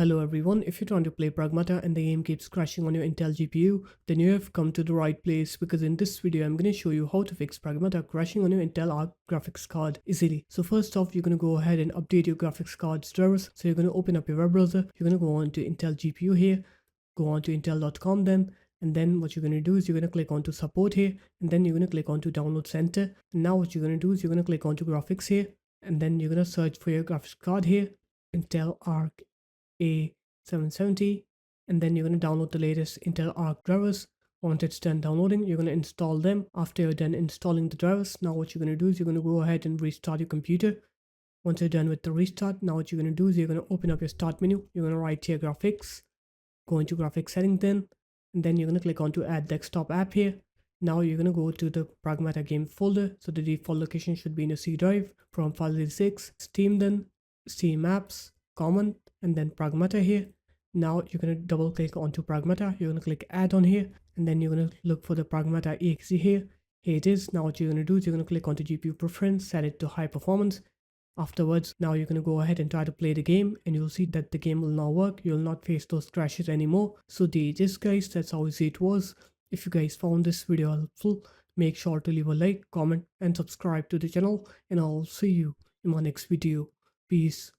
Hello everyone, if you're trying to play Pragmata and the game keeps crashing on your Intel GPU, then you have come to the right place because in this video I'm going to show you how to fix Pragmata crashing on your Intel Arc graphics card easily. So first off, you're going to go ahead and update your graphics card's drivers. So you're going to open up your web browser, you're going to go on to Intel GPU here, go on to intel.com then, and then what you're going to do is you're going to click on to support here, and then you're going to click on to download center. And now what you're going to do is you're going to click on to graphics here, and then you're going to search for your graphics card here, Intel Arc A770, and then you're going to download the latest Intel Arc drivers. Once it's done downloading, you're going to install them. After you're done installing the drivers, now what you're going to do is you're going to go ahead and restart your computer. Once you're done with the restart, now what you're going to do is you're going to open up your start menu. You're going to right here graphics, go into graphics settings then, and then you're going to click on to add desktop app here. Now you're going to go to the Pragmata game folder. So the default location should be in a C drive from file 6, Steam then, Steam apps, common, and then Pragmata here. Now you're going to double click onto Pragmata. You're going to click add on here, and then you're going to look for the Pragmata exe here. Here it is. Now what you're going to do is you're going to click onto GPU preference, set it to high performance. Afterwards, now you're going to go ahead and try to play the game, and you'll see that the game will now work. You'll not face those crashes anymore. So there it is, guys. That's how easy it was. If you guys found this video helpful, make sure to leave a like, comment, and subscribe to the channel, and I'll see you in my next video. Peace.